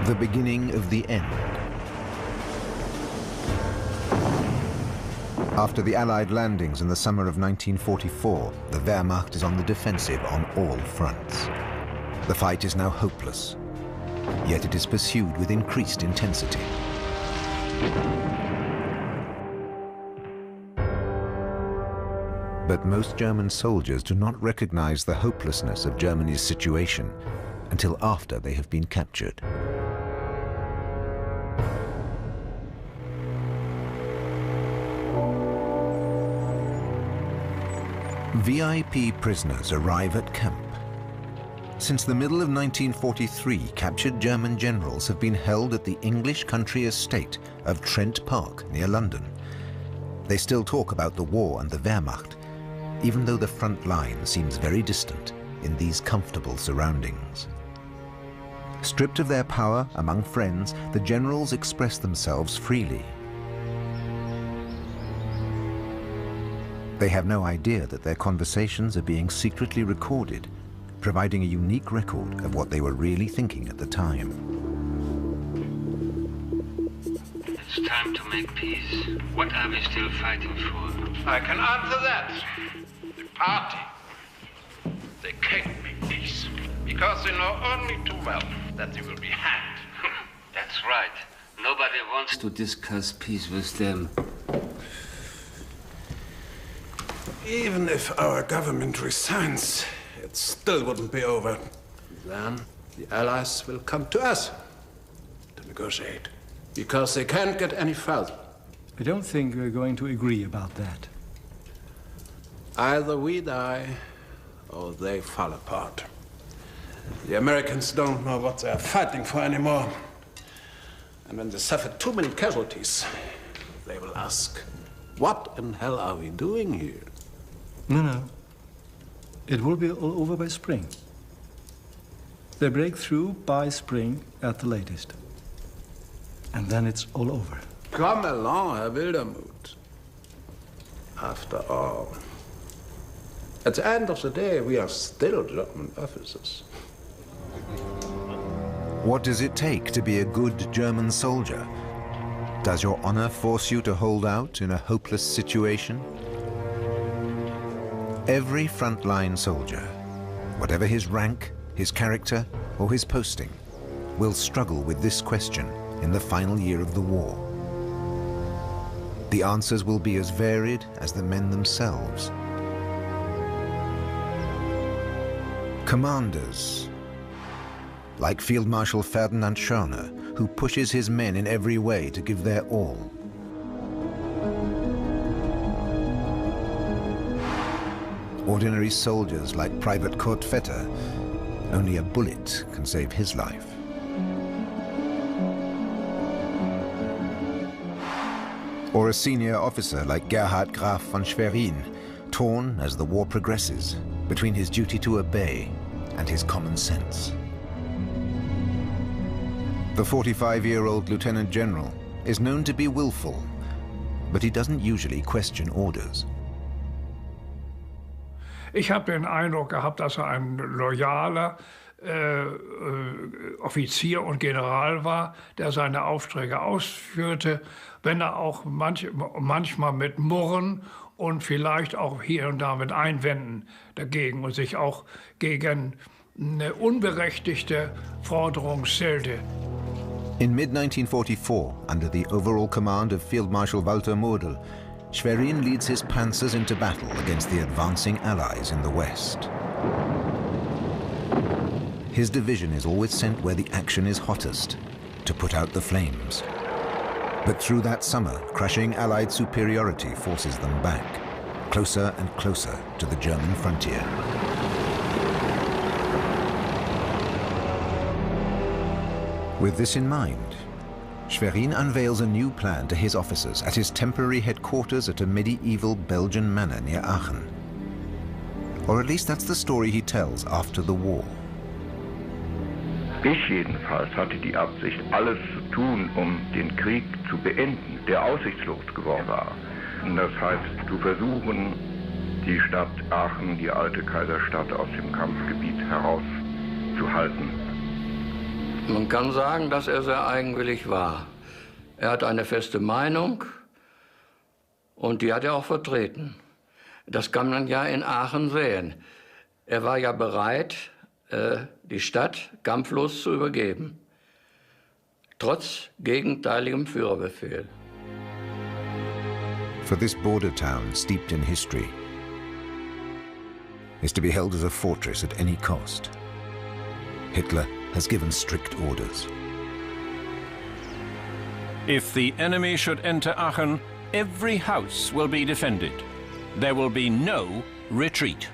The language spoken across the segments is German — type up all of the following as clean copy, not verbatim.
The beginning of the end. After the Allied landings in the summer of 1944, the Wehrmacht is on the defensive on all fronts. The fight is now hopeless, yet it is pursued with increased intensity. But most German soldiers do not recognize the hopelessness of Germany's situation until after they have been captured. VIP prisoners arrive at camp. Since the middle of 1943, captured German generals have been held at the English country estate of Trent Park near London. They still talk about the war and the Wehrmacht, even though the front line seems very distant in these comfortable surroundings. Stripped of their power among friends, the generals express themselves freely. They have no idea that their conversations are being secretly recorded, providing a unique record of what they were really thinking at the time. It's time to make peace. What are we still fighting for? I can answer that. The party. They can't make peace because they know only too well that they will be hanged. That's right. Nobody wants to discuss peace with them. Even if our government resigns, it still wouldn't be over. Then the Allies will come to us to negotiate, because they can't get any further. I don't think we're going to agree about that. Either we die, or they fall apart. The Americans don't know what they're fighting for anymore. And when they suffer too many casualties, they will ask, what in hell are we doing here? No. It will be all over by spring. They break through by spring at the latest. And then it's all over. Come along, Herr Wildermuth. After all, at the end of the day, we are still German officers. What does it take to be a good German soldier? Does your honor force you to hold out in a hopeless situation? Every frontline soldier, whatever his rank, his character, or his posting, will struggle with this question in the final year of the war. The answers will be as varied as the men themselves. Commanders, like Field Marshal Ferdinand Schörner, who pushes his men in every way to give their all. Ordinary soldiers like Private Kurt Vetter, only a bullet can save his life. Or a senior officer like Gerhard Graf von Schwerin, torn as the war progresses between his duty to obey and his common sense. The 45-year-old lieutenant general is known to be willful, but he doesn't usually question orders. Ich habe den Eindruck gehabt, dass ein loyaler Offizier und General war, der seine Aufträge ausführte, wenn auch manchmal mit Murren und vielleicht auch hier und da mit Einwänden dagegen und sich auch gegen eine unberechtigte Forderung stellte. In mid-1944, under the overall command of Field Marshal Walter Model, Schwerin leads his panzers into battle against the advancing Allies in the west. His division is always sent where the action is hottest, to put out the flames. But through that summer, crushing Allied superiority forces them back, closer and closer to the German frontier. With this in mind, Schwerin unveils a new plan to his officers at his temporary headquarters at a medieval Belgian manor near Aachen. Or at least that's the story he tells after the war. Ich jedenfalls hatte die Absicht, alles zu tun, den Krieg zu beenden, der aussichtslos geworden war. Das heißt, zu versuchen, die Stadt Aachen, die alte Kaiserstadt, aus dem Kampfgebiet herauszuhalten. Man kann sagen, dass er sehr eigenwillig war. Er hat eine feste Meinung und die hat er auch vertreten. Das kann man ja in Aachen sehen. Er war ja bereit, die Stadt kampflos zu übergeben, trotz gegenteiligem Führerbefehl. For this border town, steeped in history, is to be held as a fortress at any cost. Hitler has given strict orders. If the enemy should enter Aachen, every house will be defended. There will be no retreat.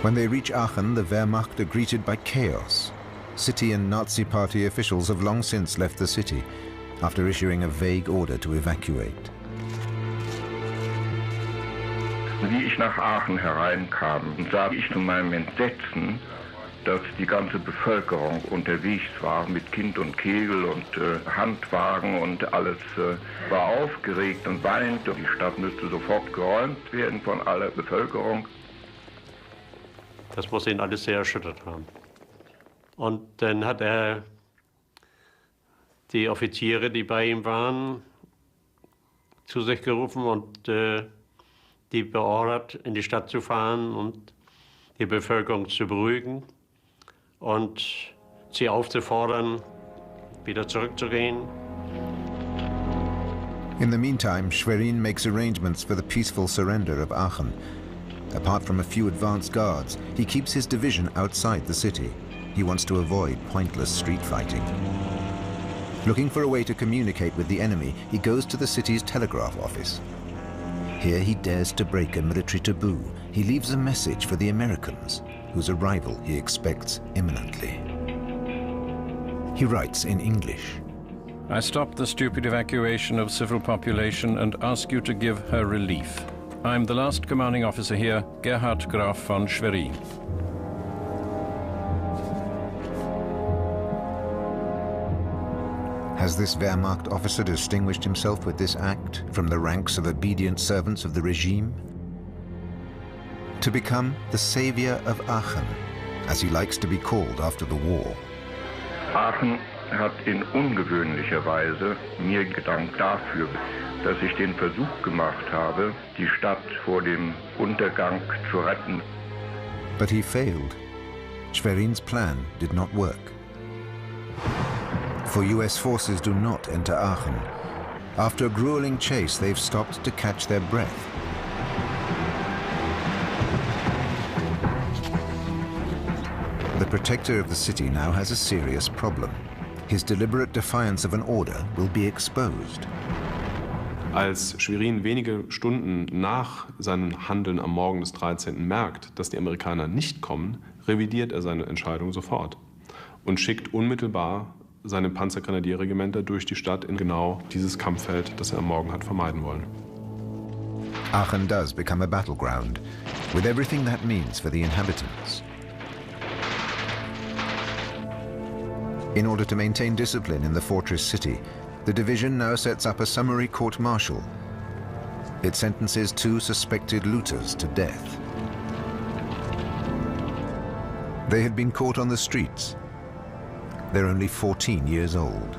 When they reach Aachen, the Wehrmacht are greeted by chaos. City and Nazi Party officials have long since left the city, after issuing a vague order to evacuate. Wie ich nach Aachen hereinkam, sah ich zu meinem Entsetzen, dass die ganze Bevölkerung unterwegs war mit Kind und Kegel und Handwagen und alles war aufgeregt und weinte. Die Stadt müsste sofort geräumt werden von aller Bevölkerung. Das muss ihn alles sehr erschüttert haben. Und dann hat er die Offiziere, die bei ihm waren, zu sich gerufen und die beordert, in die Stadt zu fahren und die Bevölkerung zu beruhigen und sie aufzufordern, wieder zurückzugehen. In the meantime, Schwerin makes arrangements for the peaceful surrender of Aachen. Apart from a few advance guards, he keeps his division outside the city. He wants to avoid pointless street fighting. Looking for a way to communicate with the enemy, he goes to the city's telegraph office. Here he dares to break a military taboo. He leaves a message for the Americans, whose arrival he expects imminently. He writes in English. I stop the stupid evacuation of civil population and ask you to give her relief. I'm the last commanding officer here, Gerhard Graf von Schwerin. Has this Wehrmacht officer distinguished himself with this act from the ranks of obedient servants of the regime? To become the savior of Aachen, as he likes to be called after the war. Aachen hat in ungewöhnlicher Weise mir gedankt dafür, dass ich den Versuch gemacht habe, die Stadt vor dem Untergang zu retten. But he failed. Schwerin's plan did not work. For US forces do not enter Aachen. After a grueling chase, they've stopped to catch their breath. The protector of the city now has a serious problem. His deliberate defiance of an order will be exposed. Als Schwerin wenige Stunden nach seinem Handeln am Morgen des 13. merkt, dass die Amerikaner nicht kommen, revidiert er seine Entscheidung sofort und schickt unmittelbar seine Panzergrenadierregimenter durch die Stadt in genau dieses Kampffeld, das er am Morgen hat vermeiden wollen. Aachen does become a battleground, with everything that means for the inhabitants. In order to maintain discipline in the fortress city, the division now sets up a summary court-martial. It sentences 2 suspected looters to death. They had been caught on the streets. They're only 14 years old.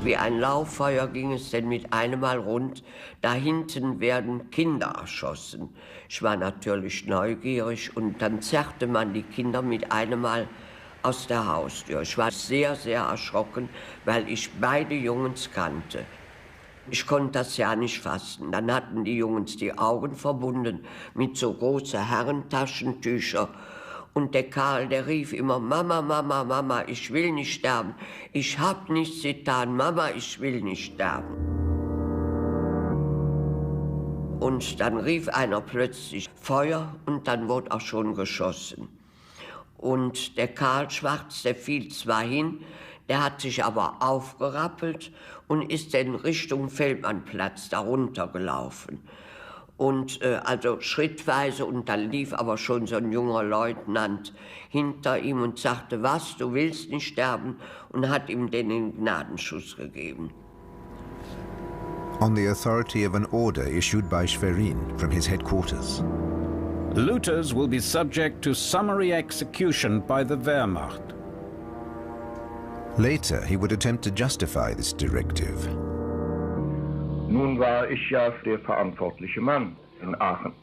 Wie ein Lauffeuer ging es denn mit einem Mal rund. Da hinten werden Kinder erschossen. Ich war natürlich neugierig und dann zerrte man die Kinder mit einem Mal aus der Haustür. Ich war sehr, sehr erschrocken, weil ich beide Jungs kannte. Ich konnte das ja nicht fassen. Dann hatten die Jungs die Augen verbunden mit so großen Herrentaschentüchern. Und der Karl, der rief immer, Mama, Mama, Mama, ich will nicht sterben. Ich hab nichts getan, Mama, ich will nicht sterben. Und dann rief einer plötzlich Feuer und dann wurde auch schon geschossen. Und der Karl Schwarz, der fiel zwar hin, der hat sich aber aufgerappelt und ist in Richtung Feldmannplatz da runtergelaufen. Und also schrittweise, und dann lief aber schon so ein junger Leutnant hinter ihm und sagte, was, du willst nicht sterben, und hat ihm den Gnadenschuss gegeben. On the authority of an order issued by Schwerin from his headquarters, Looters will be subject to summary execution by the Wehrmacht. Later, he would attempt to justify this directive. Nun war ich ja der verantwortliche Mann in Aachen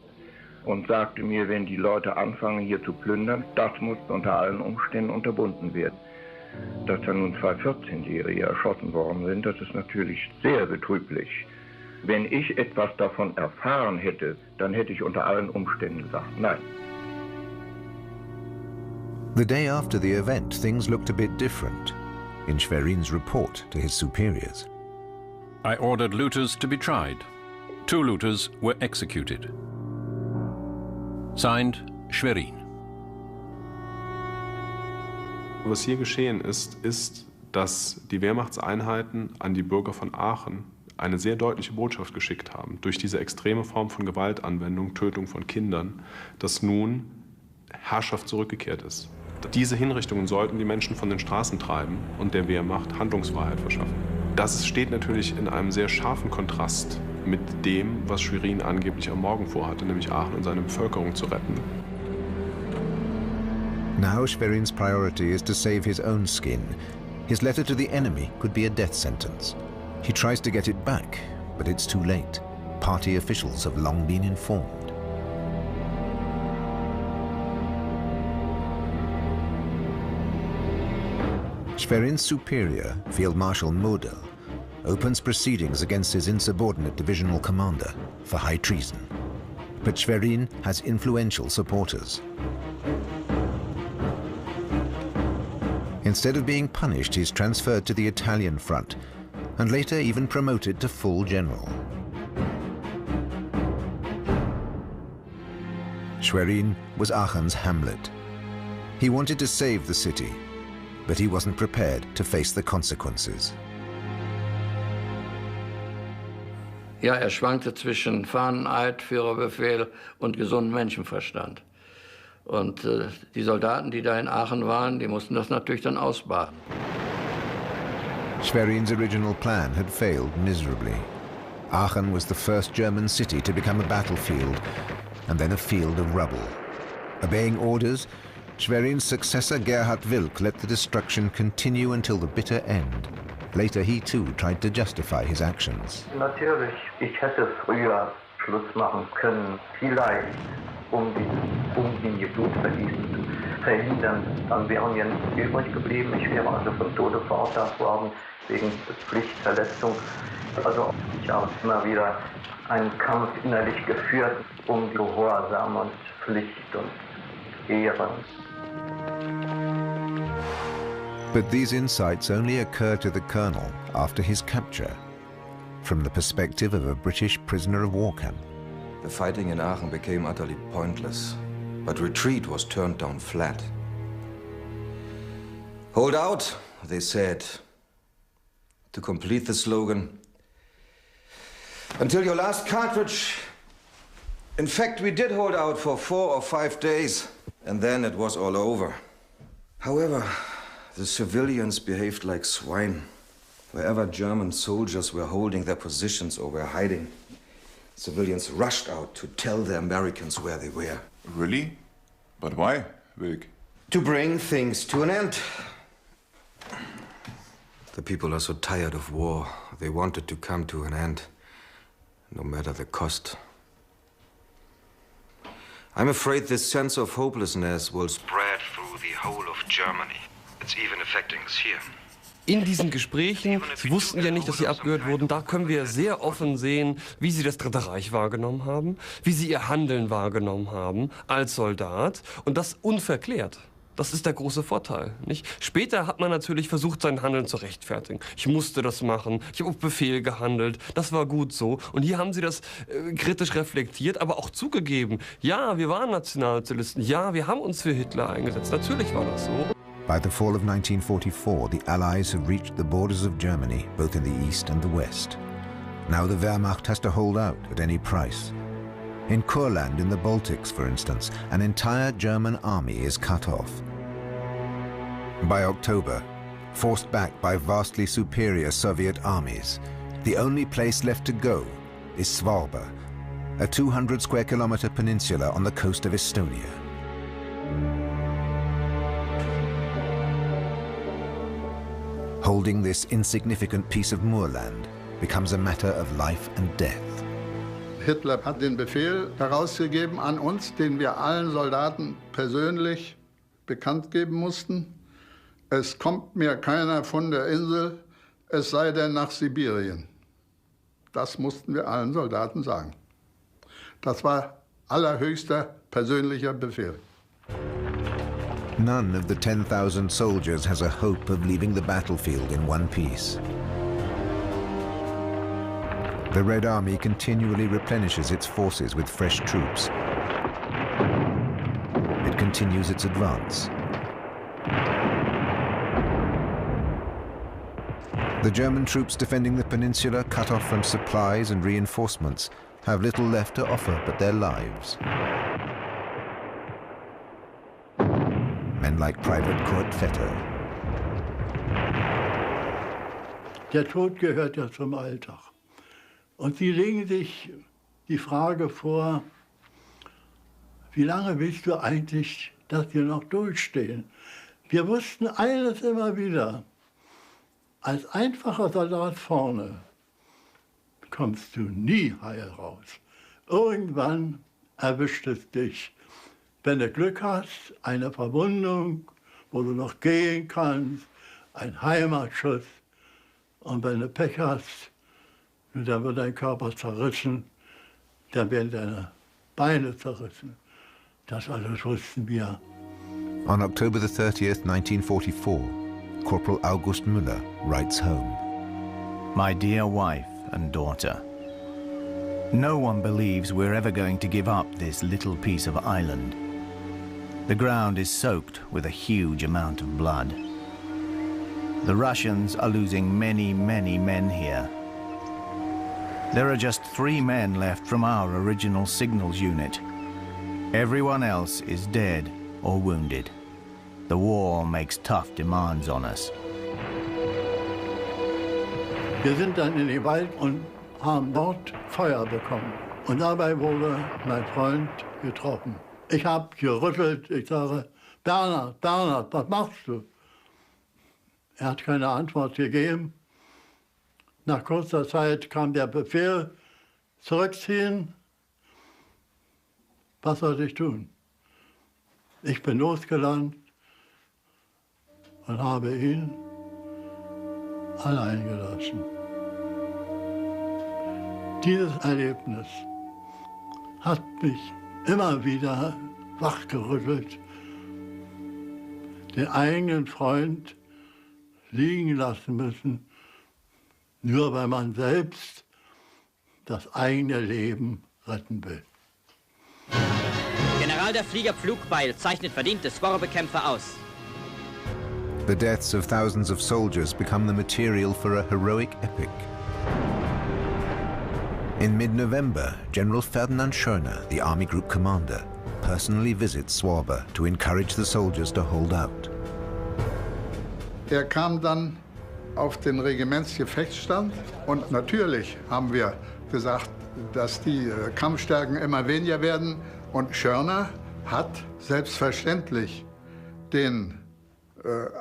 und sagte mir, wenn die Leute anfangen hier zu plündern, das muss unter allen Umständen unterbunden werden. Dass dann nun 2 14-Jährige erschossen worden sind, das ist natürlich sehr betrüblich. Wenn ich etwas davon erfahren hätte, dann hätte ich unter allen Umständen gesagt, nein. The day after the event, things looked a bit different in Schwerin's report to his superiors. I ordered looters to be tried. 2 looters were executed. Signed, Schwerin. Was hier geschehen ist, dass die Wehrmachtseinheiten an die Bürger von Aachen eine sehr deutliche Botschaft geschickt haben, durch diese extreme Form von Gewaltanwendung, Tötung von Kindern, dass nun Herrschaft zurückgekehrt ist. Diese Hinrichtungen sollten die Menschen von den Straßen treiben und der Wehrmacht Handlungsfreiheit verschaffen. Das steht natürlich in einem sehr scharfen Kontrast mit dem, was Schwerin angeblich am Morgen vorhatte, nämlich Aachen und seine Bevölkerung zu retten. Now Schwerin's priority is to save his own skin. His letter to the enemy could be a death sentence. He tries to get it back, but it's too late. Party officials have long been informed. Schwerin's superior, Field Marshal Model, opens proceedings against his insubordinate divisional commander for high treason. But Schwerin has influential supporters. Instead of being punished, he's transferred to the Italian front, and later even promoted to full general. Schwerin was Aachen's Hamlet. He wanted to save the city, but he wasn't prepared to face the consequences. Ja, schwankte zwischen Fahneneid, Führerbefehl und gesundem Menschenverstand. Und die Soldaten, die da in Aachen waren, die mussten das natürlich dann ausbaden. Schwerin's original plan had failed miserably. Aachen was the first German city to become a battlefield, and then a field of rubble. Obeying orders, Schwerin's successor Gerhard Wilk let the destruction continue until the bitter end. Later he too tried to justify his actions. Natürlich, ich hätte früher Schluss machen können, vielleicht die Umlinie Blutvergießen zu verhindern. Dann wären wir nicht übrig geblieben. Ich wäre also von Tode verurteilt worden wegen Pflichtverletzung. Also ich habe immer wieder einen Kampf innerlich geführt Gehorsam und Pflicht und Ehre. But these insights only occur to the colonel after his capture, from the perspective of a British prisoner of war camp. The fighting in Aachen became utterly pointless, but retreat was turned down flat. Hold out, they said, to complete the slogan, until your last cartridge. In fact, we did hold out for 4 or 5 days, and then it was all over. However, the civilians behaved like swine. Wherever German soldiers were holding their positions or were hiding, civilians rushed out to tell the Americans where they were. Really? But why, Wilk? To bring things to an end. The people are so tired of war. They want it to come to an end, no matter the cost. I'm afraid this sense of hopelessness will spread through the whole of Germany. It's even affecting us here. In diesen Gesprächen, sie wussten ja nicht, dass sie abgehört wurden, da können wir sehr offen sehen, wie sie das Dritte Reich wahrgenommen haben, wie sie ihr Handeln wahrgenommen haben als Soldat und das unverklärt. Das ist der große Vorteil, nicht? Später hat man natürlich versucht, sein Handeln zu rechtfertigen. Ich musste das machen, ich habe auf Befehl gehandelt, das war gut so. Und hier haben sie das kritisch reflektiert, aber auch zugegeben. Ja, wir waren Nationalsozialisten, ja, wir haben uns für Hitler eingesetzt, natürlich war das so. By the fall of 1944, the Allies have reached the borders of Germany, both in the east and the west. Now the Wehrmacht has to hold out at any price. In Kurland in the Baltics, for instance, an entire German army is cut off. By October, forced back by vastly superior Soviet armies, the only place left to go is Svalbard, a 200 square kilometer peninsula on the coast of Estonia. Holding this insignificant piece of moorland becomes a matter of life and death. Hitler hat den Befehl herausgegeben an uns, den wir allen Soldaten persönlich bekannt geben mussten. Es kommt mir keiner von der Insel, es sei denn nach Sibirien. Das mussten wir allen Soldaten sagen. Das war allerhöchster persönlicher Befehl. None of the 10,000 soldiers has a hope of leaving the battlefield in one piece. The Red Army continually replenishes its forces with fresh troops. It continues its advance. The German troops defending the peninsula, cut off from supplies and reinforcements, have little left to offer but their lives. Men like Private Kurt Vetter. Der Tod gehört ja zum Alltag. Und sie legen sich die Frage vor, wie lange willst du eigentlich, dass wir noch durchstehen? Wir wussten eines immer wieder, als einfacher Soldat vorne kommst du nie heil raus. Irgendwann erwischt es dich. Wenn du Glück hast, eine Verwundung, wo du noch gehen kannst, ein Heimatschuss. Und wenn du Pech hast, dann wird dein Körper zerrissen, dann werden deine Beine zerrissen. Das alles wussten wir. On October the 30th, 1944, Corporal August Müller writes home. My dear wife and daughter, no one believes we're ever going to give up this little piece of island. The ground is soaked with a huge amount of blood. The Russians are losing many, many men here. There are just 3 men left from our original signals unit. Everyone else is dead or wounded. The war makes tough demands on us. Wir sind dann in den Wald und haben dort Feuer bekommen. Und dabei wurde mein Freund getroffen. Ich habe gerüttelt, ich sage, Bernhard, Bernhard, was machst du? Er hat keine Antwort gegeben. Nach kurzer Zeit kam der Befehl, zurückziehen. Was soll ich tun? Ich bin losgelandet und habe ihn allein gelassen. Dieses Erlebnis hat mich immer wieder wachgerüttelt, den eigenen Freund liegen lassen müssen, nur weil man selbst das eigene Leben retten will. General der Flieger Pflugbeil zeichnet verdiente Swarbekämpfer aus. The deaths of thousands of soldiers become the material for a heroic epic. In mid-November, General Ferdinand Schörner, the Army Group commander, personally visits Swarbe to encourage the soldiers to hold out. Er kam dann auf den Regimentsgefechtsstand und natürlich haben wir gesagt, dass die Kampfstärken immer weniger werden. Und Schörner hat selbstverständlich den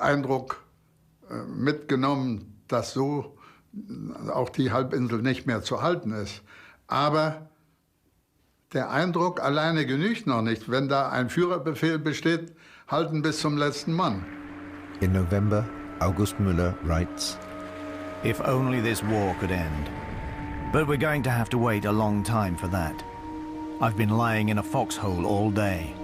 Eindruck mitgenommen, dass so auch die Halbinsel nicht mehr zu halten ist. Aber der Eindruck alleine genügt noch nicht. Wenn da ein Führerbefehl besteht, halten bis zum letzten Mann. In November, August Müller writes, If only this war could end. But we're going to have to wait a long time for that. I've been lying in a foxhole all day.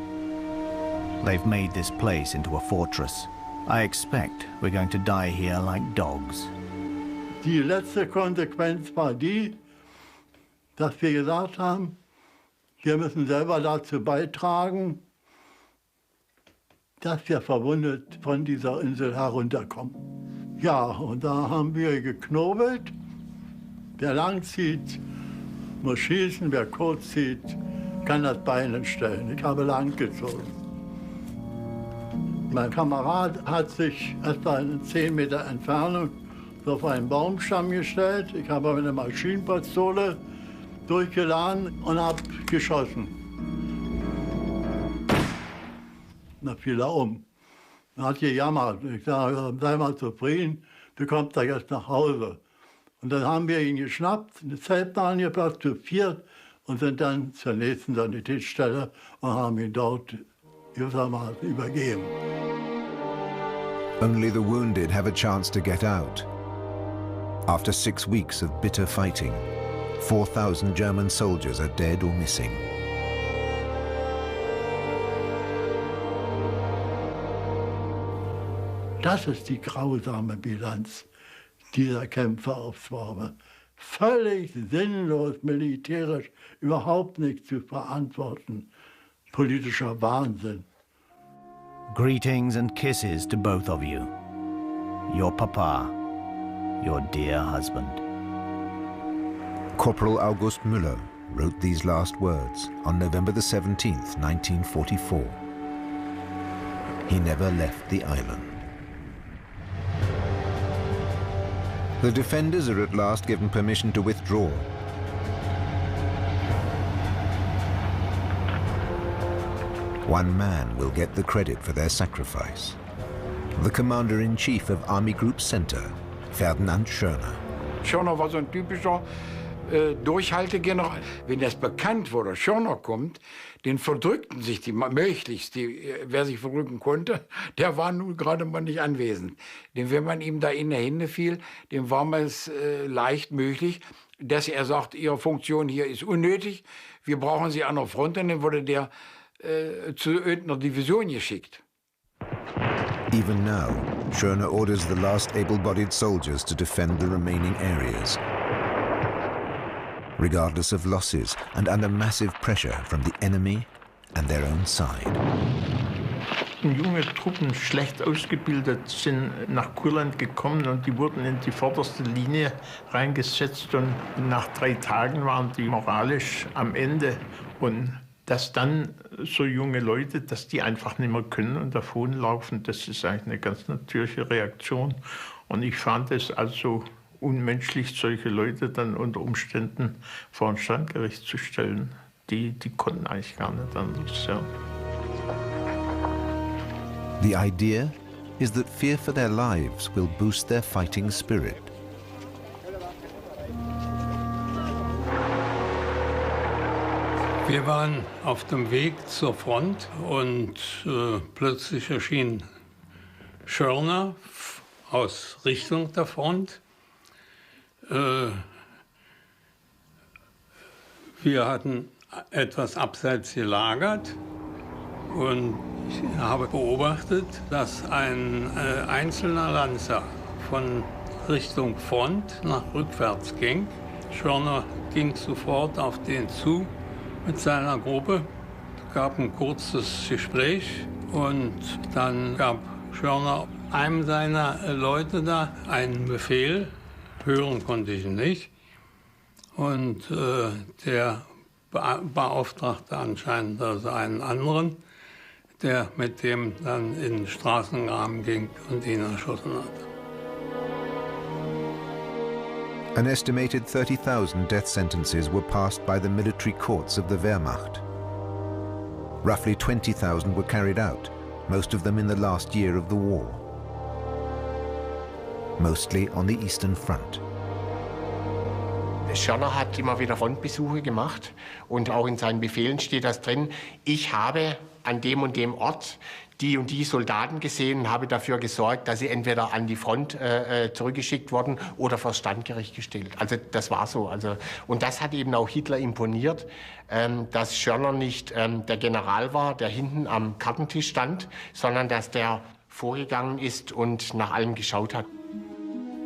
They've made this place into a fortress. I expect we're going to die here like dogs. Die letzte Konsequenz war die, dass wir gesagt haben, wir müssen selber dazu beitragen, dass wir verwundet von dieser Insel herunterkommen. Ja, und da haben wir geknobelt. Wer lang zieht, muss schießen, wer kurz zieht, kann das Bein entstellen. Ich habe lang gezogen. Mein Kamerad hat sich etwa in 10 Meter Entfernung auf einen Baumstamm gestellt. Ich habe eine Maschinenpistole durchgeladen und habe geschossen. Da fiel er um. Er hat gejammert. Ich sage, sei mal zufrieden, du kommst da jetzt nach Hause. Und dann haben wir ihn geschnappt, eine Zeltbahn gebracht, zu viert, und sind dann zur nächsten Sanitätsstelle und haben ihn dort gewissermaßen übergeben. Only the wounded have a chance to get out. After 6 weeks of bitter fighting, 4,000 German soldiers are dead or missing. Das ist die grausame Bilanz dieser Kämpfe aufs Wahre. Völlig sinnlos, militärisch, überhaupt nicht zu verantworten. Politischer Wahnsinn. Greetings and kisses to both of you. Your papa, your dear husband. Corporal August Müller wrote these last words on November the 17th, 1944. He never left the island. The defenders are at last given permission to withdraw. One man will get the credit for their sacrifice. The Commander-in-Chief of Army Group Center, Ferdinand Schörner. Schörner war so ein typischer Durchhaltegeneral. Wenn das bekannt wurde, Schörner kommt, den verdrückten sich die möglichst. Wer sich verdrücken konnte, der war nun gerade mal nicht anwesend. Denn wenn man ihm da in die Hände fiel, dem war es leicht möglich, dass er sagt, Ihre Funktion hier ist unnötig, wir brauchen Sie an der Front, und dann wurde der zu irgendeiner Division geschickt. Even now, Schörner orders the last able-bodied soldiers to defend the remaining areas, regardless of losses and under massive pressure from the enemy and their own side. Junge Truppen, schlecht ausgebildet, sind nach Kurland gekommen und die wurden in die vorderste Linie reingesetzt, und nach 3 Tagen waren die moralisch am Ende. Und dass dann so junge Leute, dass die einfach nicht mehr können und davonlaufen, das ist eigentlich eine ganz natürliche Reaktion. Und ich fand es also unmenschlich, solche Leute dann unter Umständen vor ein Standgericht zu stellen. Die konnten eigentlich gar nicht anders. Ja. The idea is that fear for their lives will boost their fighting spirit. Wir waren auf dem Weg zur Front und plötzlich erschien Schörner aus Richtung der Front. Wir hatten etwas abseits gelagert und ich habe beobachtet, dass ein einzelner Lanzer von Richtung Front nach rückwärts ging. Schörner ging sofort auf den zu mit seiner Gruppe, gab ein kurzes Gespräch und dann gab Schörner einem seiner Leute da einen Befehl, hören konnte ich ihn nicht, und der beauftragte anscheinend also einen anderen, der mit dem dann in den Straßengraben ging und ihn erschossen hat. An estimated 30,000 death sentences were passed by the military courts of the Wehrmacht. Roughly 20,000 were carried out, most of them in the last year of the war. Mostly on the Eastern Front. Schörner hat immer wieder Frontbesuche gemacht und auch in seinen Befehlen steht das drin, ich habe an dem und dem Ort die und die Soldaten gesehen und habe dafür gesorgt, dass sie entweder an die Front zurückgeschickt wurden oder vor Standgericht gestellt. Also das war so. Also, und das hat eben auch Hitler imponiert, dass Schörner nicht der General war, der hinten am Kartentisch stand, sondern dass der vorgegangen ist und nach allem geschaut hat.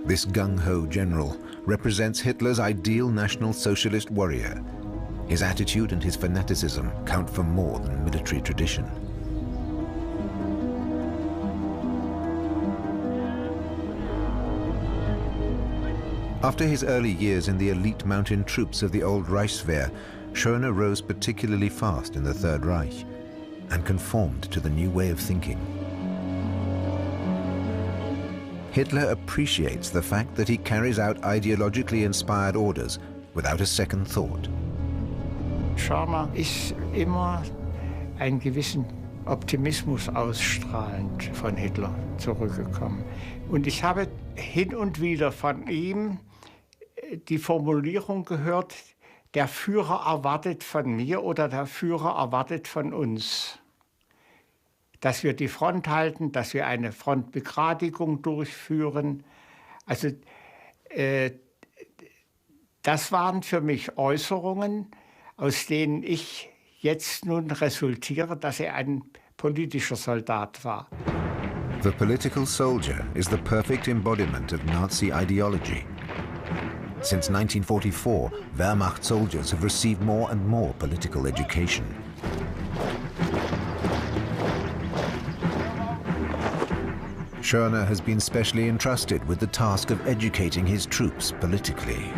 This gung-ho general represents Hitler's ideal National Socialist warrior. His attitude and his fanaticism count for more than military tradition. After his early years in the elite mountain troops of the old Reichswehr, Schörner rose particularly fast in the Third Reich and conformed to the new way of thinking. Hitler appreciates the fact that he carries out ideologically inspired orders without a second thought. Schörner ist immer einen gewissen Optimismus ausstrahlend von Hitler zurückgekommen. Und ich habe hin und wieder von ihm die Formulierung gehört, der Führer erwartet von mir oder der Führer erwartet von uns, dass wir die Front halten, dass wir eine Frontbegradigung durchführen. Also das waren für mich Äußerungen, aus denen ich jetzt nun resultiere, dass er ein politischer Soldat war. The political soldier is the perfect embodiment of Nazi ideology. Since 1944, Wehrmacht soldiers have received more and more political education. Schörner has been specially entrusted with the task of educating his troops politically.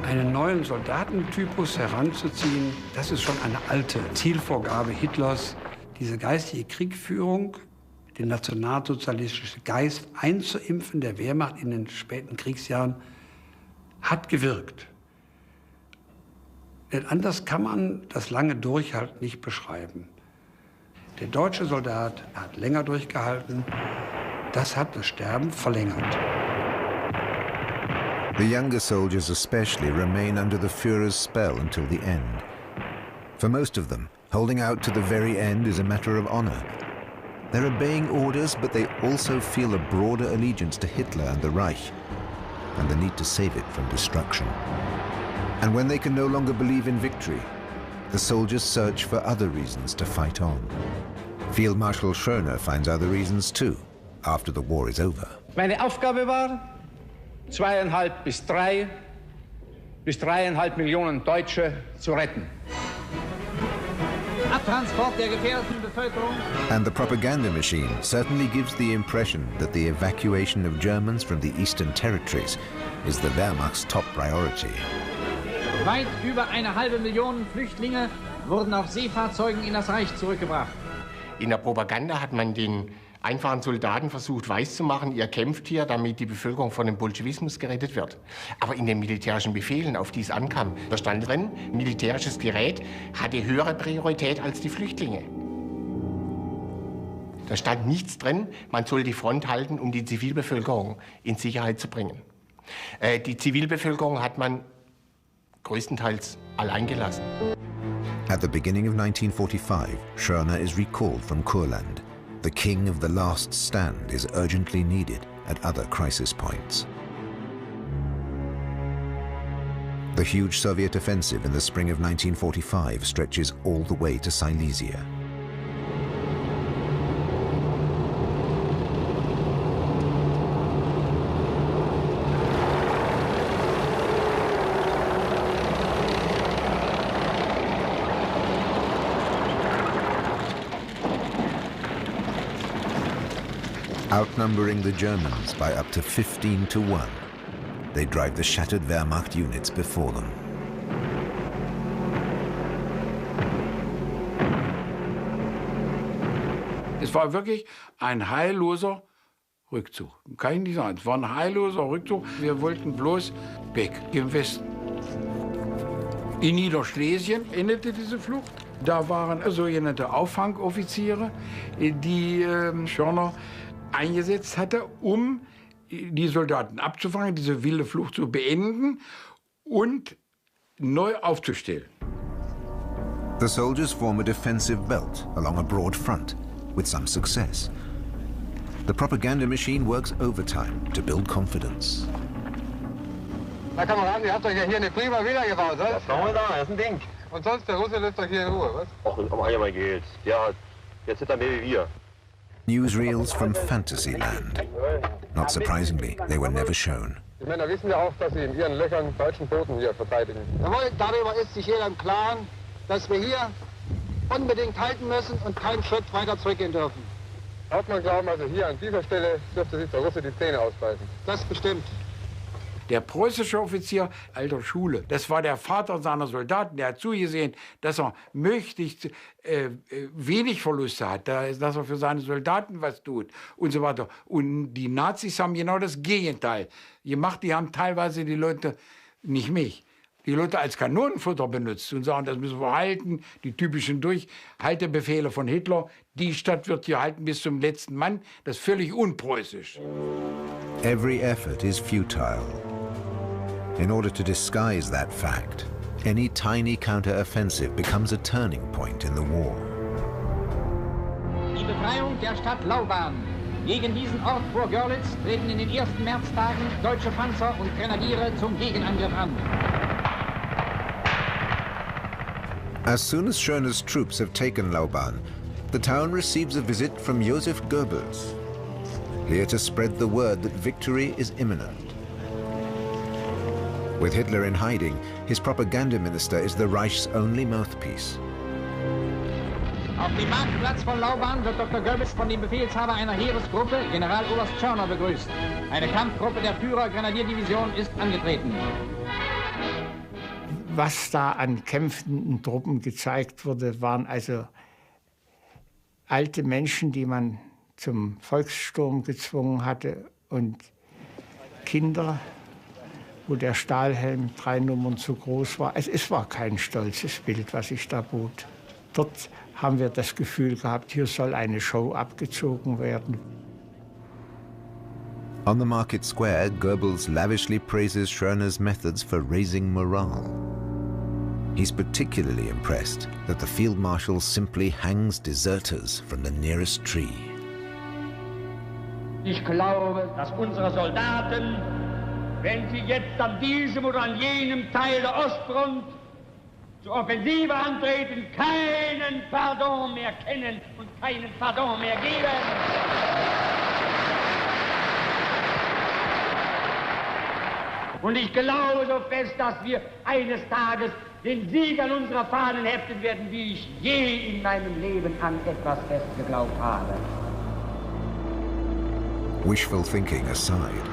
Einen neuen Soldatentypus heranzuziehen, das ist schon eine alte Zielvorgabe Hitlers. Diese geistige Kriegführung, den nationalsozialistischen Geist einzuimpfen der Wehrmacht in den späten Kriegsjahren, hat gewirkt. Denn anders kann man das lange Durchhalten nicht beschreiben. Der deutsche Soldat hat länger durchgehalten, das hat das Sterben verlängert. The younger soldiers especially remain under the Führer's spell until the end. For most of them, holding out to the very end is a matter of honor. They're obeying orders, but they also feel a broader allegiance to Hitler and the Reich, and the need to save it from destruction. And when they can no longer believe in victory, the soldiers search for other reasons to fight on. Field Marshal Schörner finds other reasons too, after the war is over. Meine Aufgabe war, 2,5 bis 3,5 Millionen Deutsche zu retten. Abtransport der gefährdeten Bevölkerung. And the propaganda machine certainly gives the impression that the evacuation of Germans from the Eastern Territories is the Wehrmacht's top priority. Weit über 1,5 Million Flüchtlinge wurden auf Seefahrzeugen in das Reich zurückgebracht. In der Propaganda hat man den einfachen Soldaten versucht weiszumachen, ihr kämpft hier, damit die Bevölkerung von dem Bolschewismus gerettet wird. Aber in den militärischen Befehlen, auf die es ankam, da stand drin, militärisches Gerät hatte höhere Priorität als die Flüchtlinge. Da stand nichts drin, man soll die Front halten, um die Zivilbevölkerung in Sicherheit zu bringen. Die Zivilbevölkerung hat man größtenteils allein gelassen. At the beginning of 1945, Schörner is recalled from Kurland. The king of the last stand is urgently needed at other crisis points. The huge Soviet offensive in the spring of 1945 stretches all the way to Silesia. Outnumbering the Germans by up to 15 to 1, they drive the shattered Wehrmacht units before them. Es war wirklich ein heilloser Rückzug. Kann ich nicht sagen. Es war ein heilloser Rückzug. Wir wollten bloß weg im Westen. In Niederschlesien endete diese Flucht. Da waren sogenannte Auffangoffiziere, die Schörner eingesetzt hatte, um die Soldaten abzufangen, diese wilde Flucht zu beenden und neu aufzustellen. The soldiers form a defensive belt along a broad front, with some success. The propaganda machine works overtime to build confidence. Na Kameraden, ihr habt euch ja hier eine prima Villa gebaut, oder? Was machen wir da? Das ist ein Ding. Und sonst, der Russe lässt euch hier in Ruhe, was? Ach, um einmal geht's. Ja, jetzt sind da mehr wie wir. Newsreels from Fantasyland. Not surprisingly, they were never shown. Die Männer wissen ja auch, dass sie in ihren Löchern deutschen Toten hier verteidigen. Jawohl, darüber ist sich jeder im Klaren, dass wir hier unbedingt halten müssen und keinen Schritt weiter zurückgehen dürfen. Hauptmann glauben, also hier an dieser Stelle dürfte sich der Russe die Zähne ausbeißen. Das bestimmt. Der preußische Offizier alter Schule, das war der Vater seiner Soldaten, der hat zugesehen, dass er möglichst wenig Verluste hat, dass er für seine Soldaten was tut und so weiter. Und die Nazis haben genau das Gegenteil gemacht. Die haben teilweise die Leute, nicht mich, die Leute als Kanonenfutter benutzt und sagen, das müssen wir halten, die typischen Durchhaltebefehle von Hitler, die Stadt wird gehalten bis zum letzten Mann, das ist völlig unpreußisch. Every effort is futile. In order to disguise that fact, any tiny counter-offensive becomes a turning point in the war. Die Befreiung der Stadt Lauban. Gegen diesen Ort vor Görlitz treten in den ersten Märztagen deutsche Panzer und Grenadiere zum Gegenangriff an. As soon as Schörner's troops have taken Lauban, the town receives a visit from Joseph Goebbels, here to spread the word that victory is imminent. With Hitler in hiding, his propaganda minister is the Reich's only mouthpiece. Auf dem Marktplatz von Lauban wird Dr. Goebbels von dem Befehlshaber einer Heeresgruppe, Generaloberst Schörner, begrüßt. Eine Kampfgruppe der Führer-Grenadierdivision ist angetreten. Was da an kämpfenden Truppen gezeigt wurde, waren also alte Menschen, die man zum Volkssturm gezwungen hatte, und Kinder, wo der Stahlhelm 3 Nummern zu groß war. Es war kein stolzes Bild, was ich da bot. Dort haben wir das Gefühl gehabt, hier soll eine Show abgezogen werden. On the market square, Goebbels lavishly praises Schörner's methods for raising morale. He's particularly impressed that the Field Marshal simply hangs deserters from the nearest tree. Ich glaube, dass unsere Soldaten, wenn sie jetzt an diesem oder an jenem Teil der Ostfront zur Offensive antreten, keinen Pardon mehr kennen und keinen Pardon mehr geben. Und ich glaube so fest, dass wir eines Tages den Sieg an unserer Fahnen heften werden, wie ich je in meinem Leben an etwas fest geglaubt habe. Wishful thinking aside,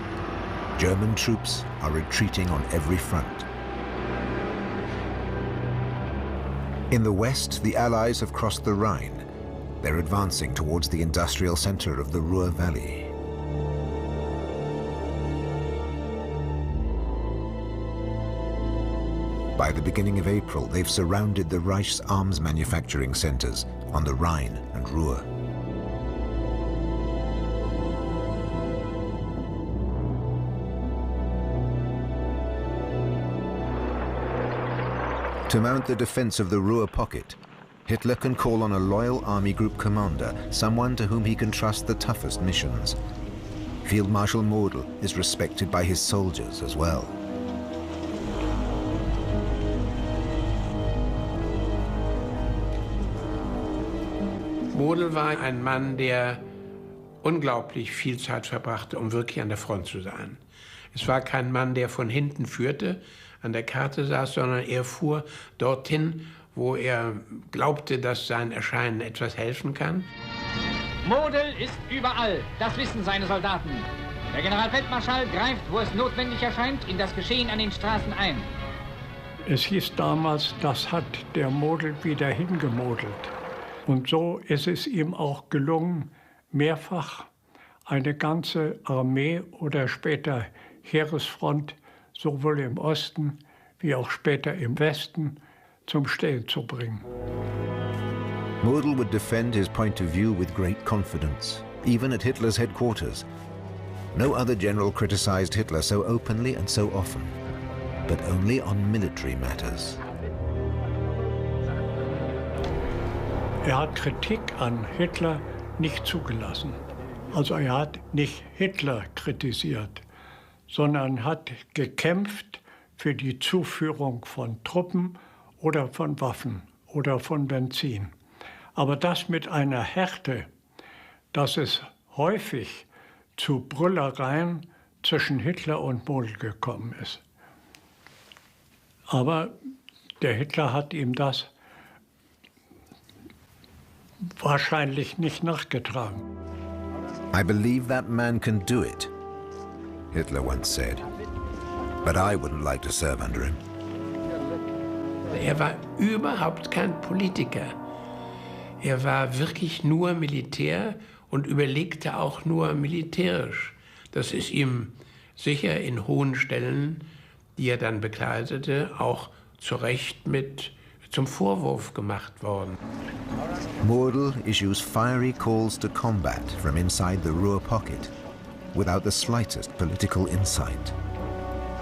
German troops are retreating on every front. In the west, the Allies have crossed the Rhine. They're advancing towards the industrial center of the Ruhr Valley. By the beginning of April, they've surrounded the Reich's arms manufacturing centers on the Rhine and Ruhr. To mount the defense of the Ruhr pocket, Hitler can call on a loyal army group commander, someone to whom he can trust the toughest missions. Field Marshal Model is respected by his soldiers as well. Model war ein Mann, der unglaublich viel Zeit verbrachte, um wirklich an der Front zu sein. Es war kein Mann, der von hinten führte, an der Karte saß, sondern er fuhr dorthin, wo er glaubte, dass sein Erscheinen etwas helfen kann. Model ist überall, das wissen seine Soldaten. Der Generalfeldmarschall greift, wo es notwendig erscheint, in das Geschehen an den Straßen ein. Es hieß damals, das hat der Model wieder hingemodelt. Und so ist es ihm auch gelungen, mehrfach eine ganze Armee oder später Heeresfront sowohl im Osten wie auch später im Westen zum Stehen zu bringen. Model would defend his point of view with great confidence, even at Hitler's headquarters. No other general criticized Hitler so openly and so often, but only on military matters. Er hat Kritik an Hitler nicht zugelassen. Also er hat nicht Hitler kritisiert, sondern hat gekämpft für die Zuführung von Truppen oder von Waffen oder von Benzin. Aber das mit einer Härte, dass es häufig zu Brüllereien zwischen Hitler und Model gekommen ist. Aber der Hitler hat ihm das wahrscheinlich nicht nachgetragen. I believe that man can do it, Hitler once said. But I wouldn't like to serve under him. Er war überhaupt kein Politiker. Er war wirklich nur Militär und überlegte auch nur militärisch. Das ist ihm sicher in hohen Stellen die er dann bekleidete, auch zu Recht zum Vorwurf gemacht worden. Mordel issues fiery calls to combat from inside the Ruhr pocket, without the slightest political insight.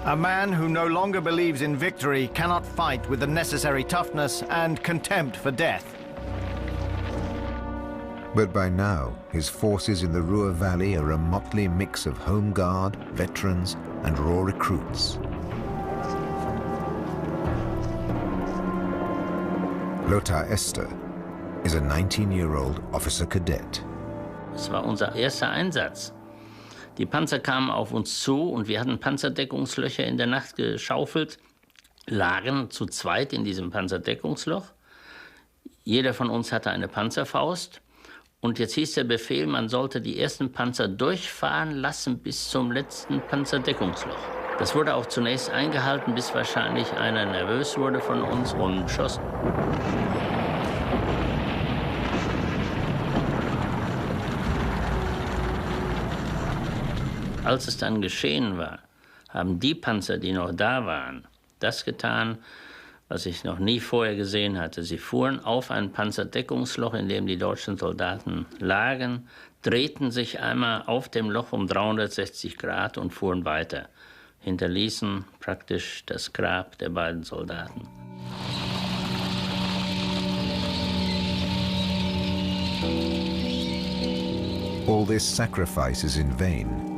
A man who no longer believes in victory cannot fight with the necessary toughness and contempt for death. But by now, his forces in the Ruhr Valley are a motley mix of Home Guard, veterans, and raw recruits. Lothar Esther is a 19-year-old officer cadet. Es war unser erster Einsatz. Die Panzer kamen auf uns zu und wir hatten Panzerdeckungslöcher in der Nacht geschaufelt, lagen zu zweit in diesem Panzerdeckungsloch. Jeder von uns hatte eine Panzerfaust. Und jetzt hieß der Befehl, man sollte die ersten Panzer durchfahren lassen bis zum letzten Panzerdeckungsloch. Das wurde auch zunächst eingehalten, bis wahrscheinlich einer nervös wurde von uns und schoss. Als es dann geschehen war, haben die Panzer, die noch da waren, das getan, was ich noch nie vorher gesehen hatte. Sie fuhren auf ein Panzerdeckungsloch, in dem die deutschen Soldaten lagen, drehten sich einmal auf dem Loch um 360 Grad und fuhren weiter, hinterließen praktisch das Grab der beiden Soldaten. All this sacrifice is in vain.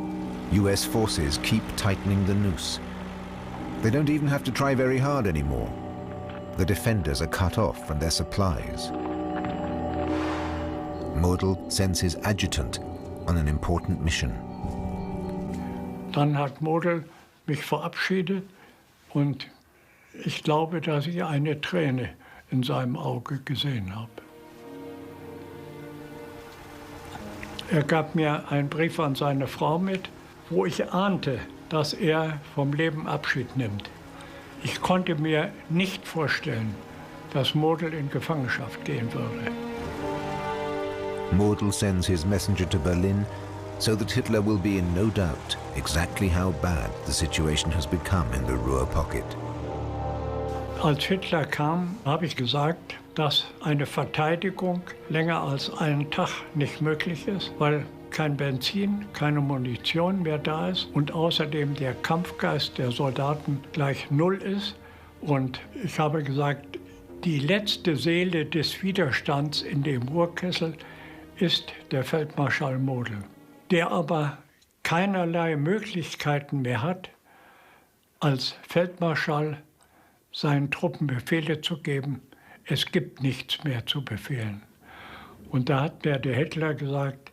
US forces keep tightening the noose. They don't even have to try very hard anymore. The defenders are cut off from their supplies. Mordel sends his adjutant on an important mission. Dann hat Mordel mich verabschiedet und ich glaube, dass ich eine Träne in seinem Auge gesehen habe. Er gab mir einen Brief an seine Frau mit, wo ich ahnte, dass er vom Leben Abschied nimmt. Ich konnte mir nicht vorstellen, dass Mordel in Gefangenschaft gehen würde. Mordel sends his messenger to Berlin so that Hitler will be in no doubt exactly how bad the situation has become in the Ruhr pocket. Als Hitler kam, habe ich gesagt, dass eine Verteidigung länger als einen Tag nicht möglich ist, weil kein Benzin, keine Munition mehr da ist und außerdem der Kampfgeist der Soldaten gleich null ist. Und ich habe gesagt, die letzte Seele des Widerstands in dem Ruhrkessel ist der Feldmarschall Mordel, der aber keinerlei Möglichkeiten mehr hat, als Feldmarschall seinen Truppen Befehle zu geben. Es gibt nichts mehr zu befehlen. Und da hat mir der Hitler gesagt,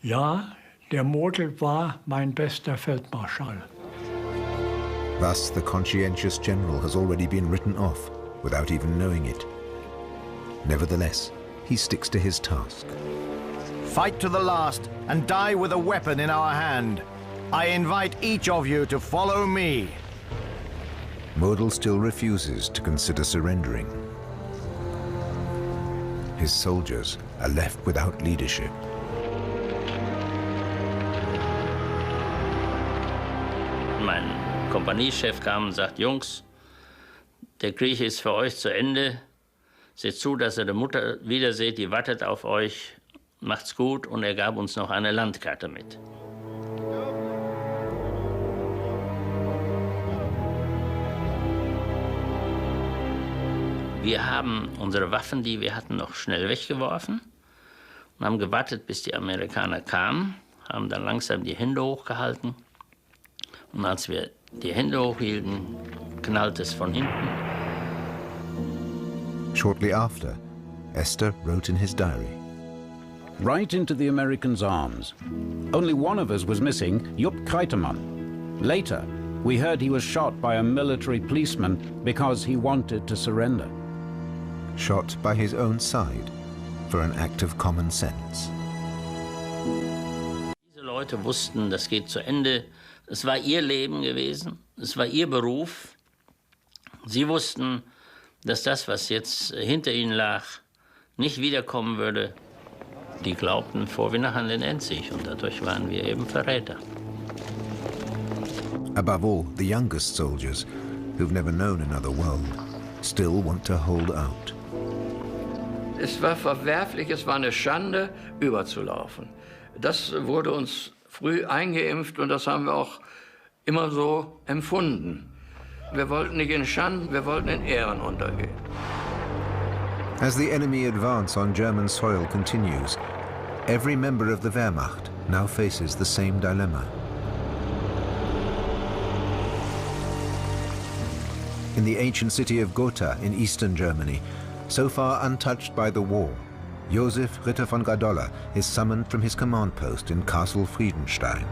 ja, der Mordel war mein bester Feldmarschall. Thus, the conscientious general has already been written off without even knowing it. Nevertheless, he sticks to his task. Fight to the last and die with a weapon in our hand. I invite each of you to follow me. Mordel still refuses to consider surrendering. His soldiers are left without leadership. Mein Kompaniechef kam und sagt, Jungs, der Krieg ist für euch zu Ende. Seht zu, dass ihr die Mutter wiederseht, die wartet auf euch. Macht's gut. Und er gab uns noch eine Landkarte mit. Wir haben unsere Waffen, die wir hatten, noch schnell weggeworfen und haben gewartet, bis die Amerikaner kamen, haben dann langsam die Hände hochgehalten. Und als wir die Hände hochhielten, knallte es von hinten. Shortly after, Esther wrote in his diary. Right into the Americans' arms. Only one of us was missing, Jupp Kreitemann. Later, we heard he was shot by a military policeman because he wanted to surrender. Shot by his own side for an act of common sense. Diese Leute wussten, das geht zu Ende. Es war ihr Leben gewesen, es war ihr Beruf. Sie wussten, dass das, was jetzt hinter ihnen lag, nicht wiederkommen würde. Die glaubten vor wie nach an den Endsieg und dadurch waren wir eben Verräter. Above all, the youngest soldiers, who've never known another world, still want to hold out. Es war verwerflich, es war eine Schande, überzulaufen. Das wurde uns früh eingeimpft und das haben wir auch immer so empfunden. Wir wollten nicht in Schanden, wir wollten in Ehren untergehen. As the enemy advance on German soil continues, every member of the Wehrmacht now faces the same dilemma. In the ancient city of Gotha in eastern Germany, so far untouched by the war, Josef Ritter von Gadola is summoned from his command post in Castle Friedenstein.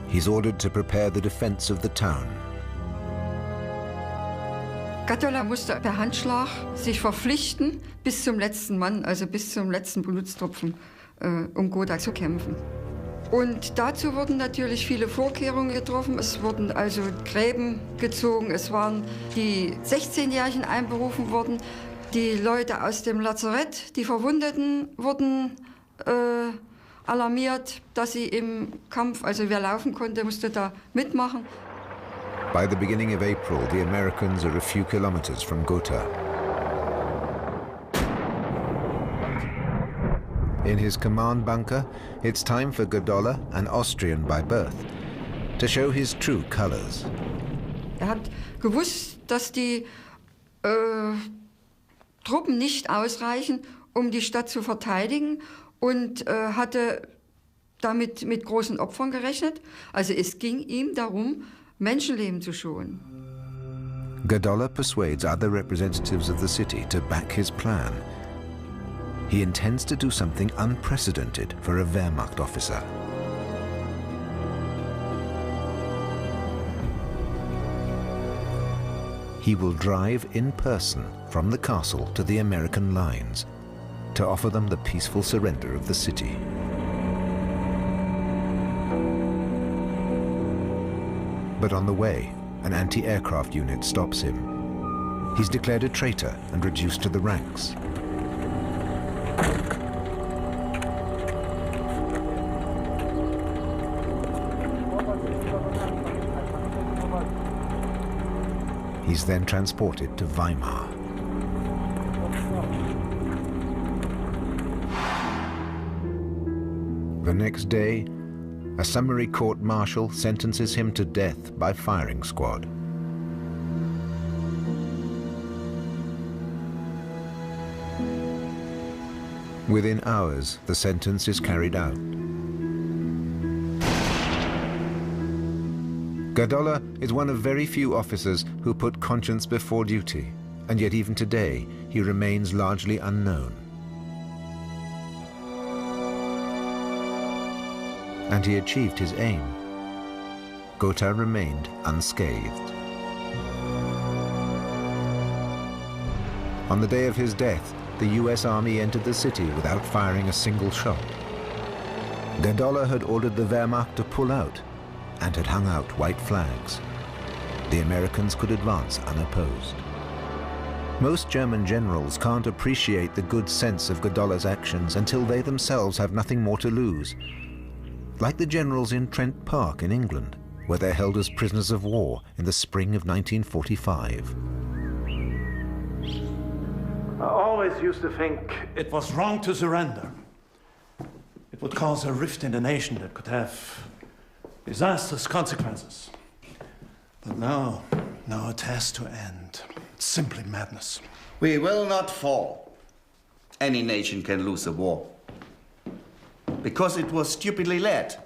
He's ordered to prepare the defense of the town. Gadola musste per Handschlag sich verpflichten, bis zum letzten Mann, also bis zum letzten Blutstropfen, um Gotha zu kämpfen. Und dazu wurden natürlich viele Vorkehrungen getroffen. Es wurden also Gräben gezogen, es waren die 16-Jährigen einberufen worden, die Leute aus dem Lazarett, die Verwundeten wurden alarmiert, dass sie im Kampf, also wer laufen konnte, musste da mitmachen. By the beginning of April, the Americans are a few kilometers from Gotha. In his command bunker, it's time for Gadola, an Austrian by birth, to show his true colors. Hat gewusst, dass die Truppen nicht ausreichen, um die Stadt zu verteidigen, und hatte damit mit großen Opfern gerechnet. Also es ging ihm darum, Menschenleben zu schonen. Gadola persuades other representatives of the city to back his plan. He intends to do something unprecedented for a Wehrmacht officer. He will drive in person from the castle to the American lines to offer them the peaceful surrender of the city. But on the way, an anti-aircraft unit stops him. He's declared a traitor and reduced to the ranks. He's then transported to Weimar. The next day, a summary court-martial sentences him to death by firing squad. Within hours, the sentence is carried out. Gadola is one of very few officers who put conscience before duty, and yet even today, he remains largely unknown. And he achieved his aim. Gotha remained unscathed. On the day of his death, the US Army entered the city without firing a single shot. Gadola had ordered the Wehrmacht to pull out and had hung out white flags. The Americans could advance unopposed. Most German generals can't appreciate the good sense of Gadola's actions until they themselves have nothing more to lose. Like the generals in Trent Park in England, where they're held as prisoners of war in the spring of 1945. I always used to think it was wrong to surrender. It would cause a rift in the nation that could have disastrous consequences. But now it has to end. It's simply madness. We will not fall. Any nation can lose a war. Because it was stupidly led,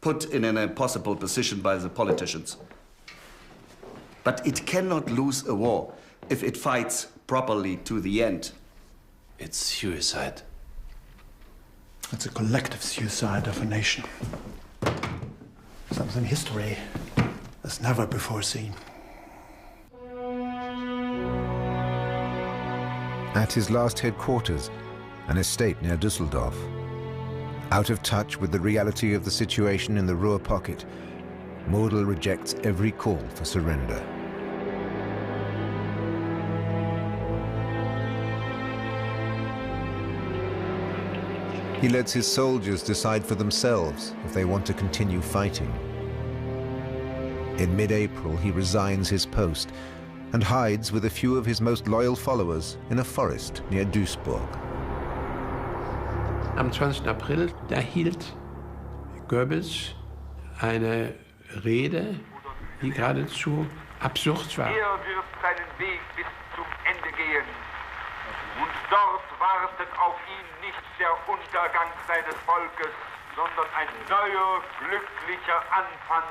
put in an impossible position by the politicians. But it cannot lose a war if it fights properly to the end. It's suicide. It's a collective suicide of a nation. Something history has never before seen. At his last headquarters, an estate near Düsseldorf. Out of touch with the reality of the situation in the Ruhr pocket, Model rejects every call for surrender. He lets his soldiers decide for themselves if they want to continue fighting. In mid-April, he resigns his post and hides with a few of his most loyal followers in a forest near Duisburg. Am 20. April, da hielt Goebbels eine Rede, die geradezu absurd war. Er wird seinen Weg bis zum Ende gehen. Und dort wartet auf ihn nicht der Untergang seines Volkes, sondern ein neuer, glücklicher Anfang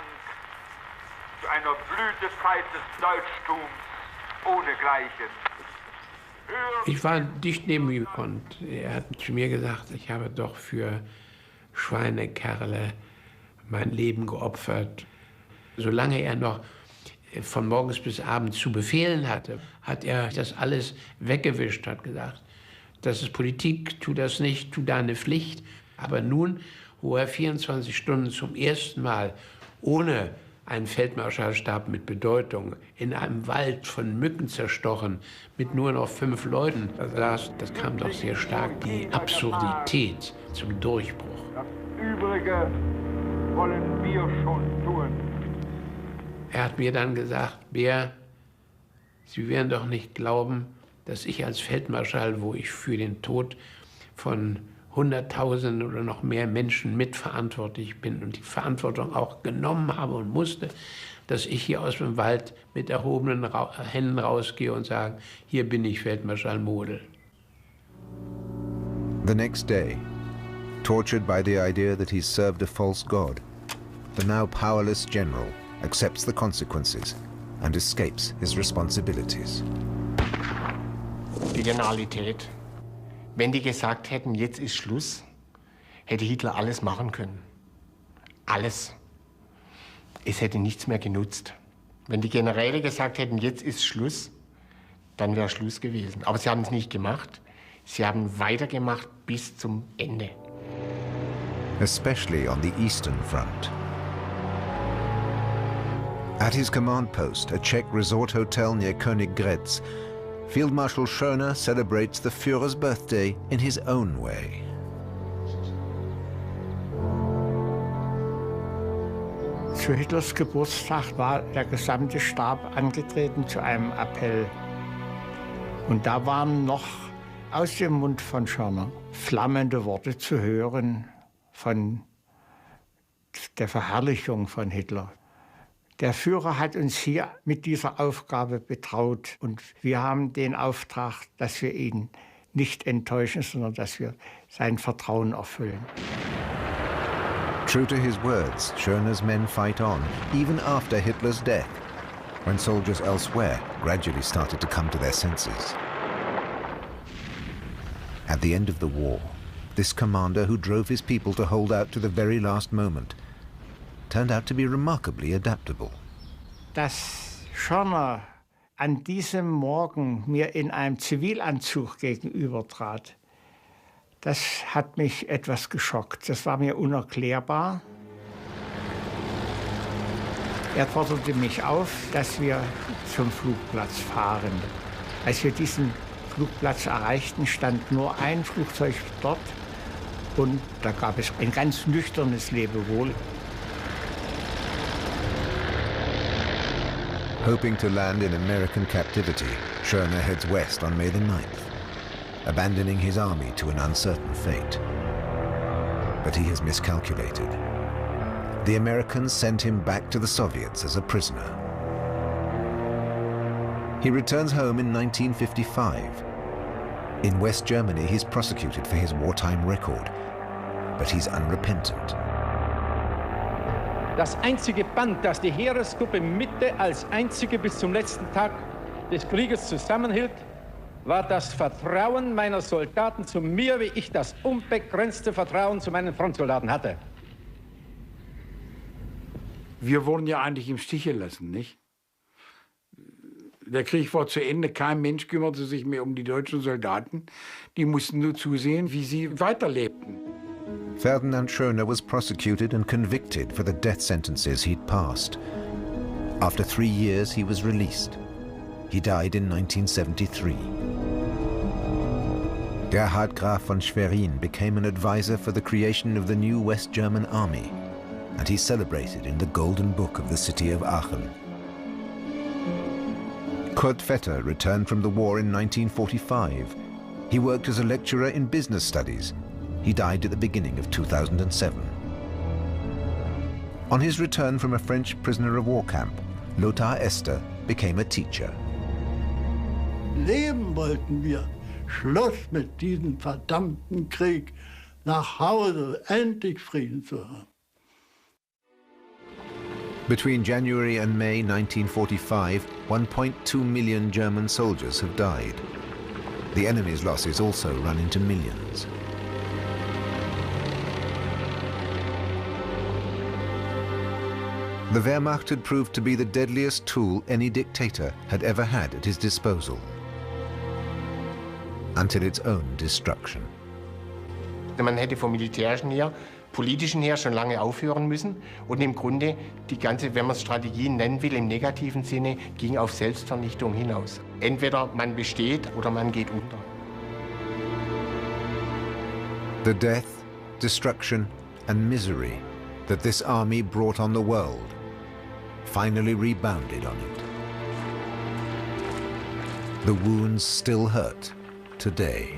zu einer Blütezeit des Deutschtums ohnegleichen. Ich war dicht neben ihm und er hat zu mir gesagt, ich habe doch für Schweinekerle mein Leben geopfert. Solange er noch von morgens bis abends zu befehlen hatte, hat er das alles weggewischt, hat gesagt, das ist Politik, tu das nicht, tu deine Pflicht. Aber nun, wo er 24 Stunden zum ersten Mal ohne einen Feldmarschallstab mit Bedeutung in einem Wald von Mücken zerstochen, mit nur noch 5 Leuten saß, das kam doch sehr stark die Absurdität zum Durchbruch. Das Übrige wollen wir schon tun. Er hat mir dann gesagt, Bär, Sie werden doch nicht glauben, dass ich als Feldmarschall, wo ich für den Tod von Hunderttausenden oder noch mehr Menschen mitverantwortlich bin und die Verantwortung auch genommen habe und musste, dass ich hier aus dem Wald mit erhobenen Händen rausgehe und sage, hier bin ich Feldmarschall Model. The next day, tortured by the idea that he's served a false god, the now powerless general accepts the consequences and escapes his responsibilities. Die Genialität. Wenn die gesagt hätten, jetzt ist Schluss, hätte Hitler alles machen können. Alles. Es hätte nichts mehr genutzt. Wenn die Generäle gesagt hätten, jetzt ist Schluss, dann wäre Schluss gewesen. Aber sie haben es nicht gemacht. Sie haben weitergemacht bis zum Ende. Especially on the Eastern Front. At his command post, a Czech resort hotel near Königgrätz, Field Marshal Schöner celebrates the Führer's birthday in his own way. Zu Hitlers Geburtstag war der gesamte Stab angetreten zu einem Appell. Und da waren noch aus dem Mund von Schöner flammende Worte zu hören von der Verherrlichung von Hitler. Der Führer hat uns hier mit dieser Aufgabe betraut und wir haben den Auftrag, dass wir ihn nicht enttäuschen, sondern dass wir sein Vertrauen erfüllen. True to his words, Schöner's men fight on, even after Hitler's death, when soldiers elsewhere gradually started to come to their senses. At the end of the war, this commander who drove his people to hold out to the very last moment turned out to be remarkably adaptable. Dass Schöner an diesem Morgen mir in einem Zivilanzug gegenübertrat, das hat mich etwas geschockt. Das war mir unerklärbar. Er forderte mich auf, dass wir zum Flugplatz fahren. Als wir diesen Flugplatz erreichten, stand nur ein Flugzeug dort und da gab es ein ganz nüchternes Lebewohl. Hoping to land in American captivity, Schöner heads west on May the 9th, abandoning his army to an uncertain fate. But he has miscalculated. The Americans sent him back to the Soviets as a prisoner. He returns home in 1955. In West Germany, he's prosecuted for his wartime record, but he's unrepentant. Das einzige Band, das die Heeresgruppe Mitte als einzige bis zum letzten Tag des Krieges zusammenhielt, war das Vertrauen meiner Soldaten zu mir, wie ich das unbegrenzte Vertrauen zu meinen Frontsoldaten hatte. Wir wurden ja eigentlich im Stich gelassen, nicht? Der Krieg war zu Ende, kein Mensch kümmerte sich mehr um die deutschen Soldaten. Die mussten nur zusehen, wie sie weiterlebten. Ferdinand Schöner was prosecuted and convicted for the death sentences he'd passed. After 3 years, he was released. He died in 1973. Gerhard Graf von Schwerin became an advisor for the creation of the new West German army, and he celebrated in the Golden Book of the city of Aachen. Kurt Vetter returned from the war in 1945. He worked as a lecturer in business studies. He died at the beginning of 2007. On his return from a French prisoner of war camp, Lothar Esther became a teacher. Leben wollten wir. Schluss mit diesem verdammten Krieg. Nach Hause, endlich Frieden zu haben. Between January and May 1945, 1.2 million German soldiers have died. The enemy's losses also run into millions. The Wehrmacht had proved to be the deadliest tool any dictator had ever had at his disposal, until its own destruction. Man hätte vom militärischen her, politischen her schon lange aufhören müssen und im Grunde die ganze, wenn man es Strategien nennen will, im negativen Sinne, ging auf Selbstvernichtung hinaus. Entweder man besteht oder man geht unter. The death, destruction and misery that this army brought on the world finally rebounded on it. The wounds still hurt today.